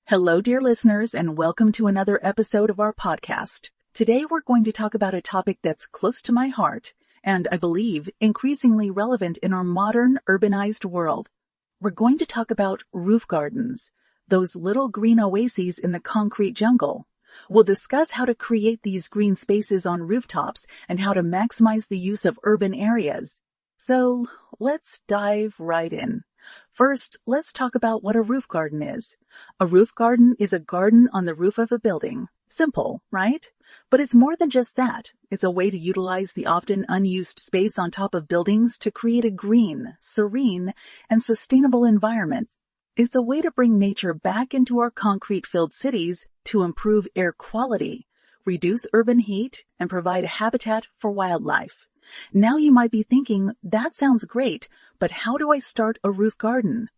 Hello, dear listeners, and welcome to another episode of our podcast. Today, we're going to talk about a topic that's close to my heart and, I believe, increasingly relevant in our modern, urbanized world. We're going to talk about roof gardens, those little green oases in the concrete jungle. We'll discuss how to create these green spaces on rooftops and how to maximize the use of urban areas. So, let's dive right in. First, let's talk about what a roof garden is. A roof garden is a garden on the roof of a building. Simple, right? But it's more than just that. It's a way to utilize the often unused space on top of buildings to create a green, serene, and sustainable environment. It's a way to bring nature back into our concrete-filled cities to improve air quality, reduce urban heat, and provide habitat for wildlife. Now you might be thinking, that sounds great, but how do I start a roof garden?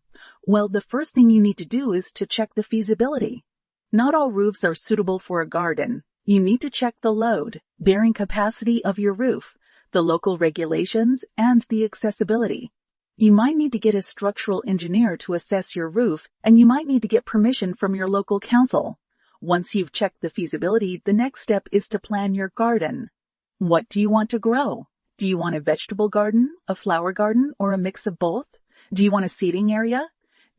Well, the first thing you need to do is to check the feasibility. Not all roofs are suitable for a garden. You need to check the load, bearing capacity of your roof, the local regulations, and the accessibility. You might need to get a structural engineer to assess your roof, and you might need to get permission from your local council. Once you've checked the feasibility, the next step is to plan your garden. What do you want to grow? Do you want a vegetable garden, a flower garden, or a mix of both? Do you want a seating area?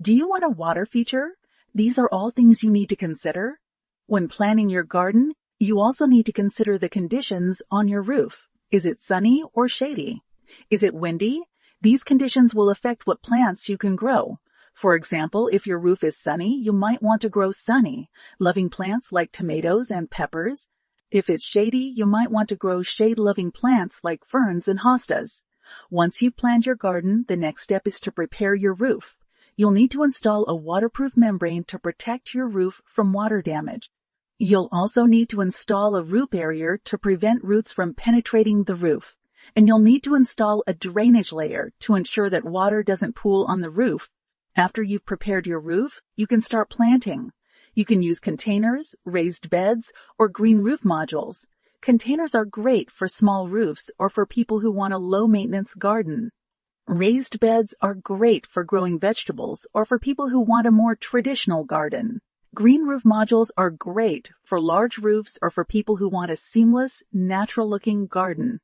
Do you want a water feature? These are all things you need to consider. When planning your garden, you also need to consider the conditions on your roof. Is it sunny or shady? Is it windy? These conditions will affect what plants you can grow. For example, if your roof is sunny, you might want to grow sunny, loving plants like tomatoes and peppers. If it's shady, you might want to grow shade-loving plants like ferns and hostas. Once you've planned your garden, the next step is to prepare your roof. You'll need to install a waterproof membrane to protect your roof from water damage. You'll also need to install a root barrier to prevent roots from penetrating the roof. And you'll need to install a drainage layer to ensure that water doesn't pool on the roof. After you've prepared your roof, you can start planting. You can use containers, raised beds, or green roof modules. Containers are great for small roofs or for people who want a low-maintenance garden. Raised beds are great for growing vegetables or for people who want a more traditional garden. Green roof modules are great for large roofs or for people who want a seamless, natural-looking garden.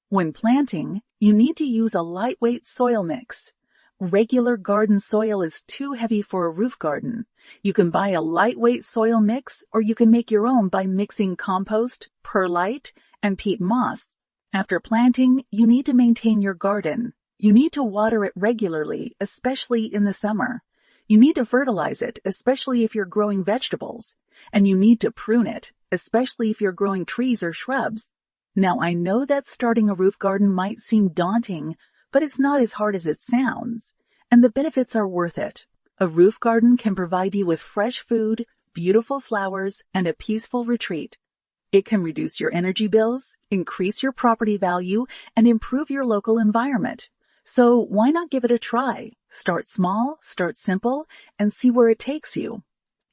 When planting, you need to use a lightweight soil mix. Regular garden soil is too heavy for a roof garden. You can buy a lightweight soil mix, or you can make your own by mixing compost, perlite, and peat moss. After planting, you need to maintain your garden. You need to water it regularly, especially in the summer. You need to fertilize it, especially if you're growing vegetables. And you need to prune it, especially if you're growing trees or shrubs. Now, I know that starting a roof garden might seem daunting, but it's not as hard as it sounds. And the benefits are worth it. A roof garden can provide you with fresh food, beautiful flowers, and a peaceful retreat. It can reduce your energy bills, increase your property value, and improve your local environment. So why not give it a try? Start small, start simple, and see where it takes you.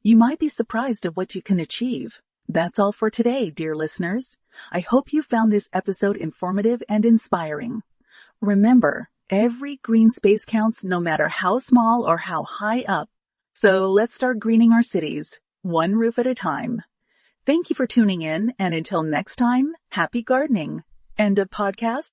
You might be surprised at what you can achieve. That's all for today, dear listeners. I hope you found this episode informative and inspiring. Remember, every green space counts no matter how small or how high up. So let's start greening our cities, one roof at a time. Thank you for tuning in, and until next time, happy gardening. End of podcast.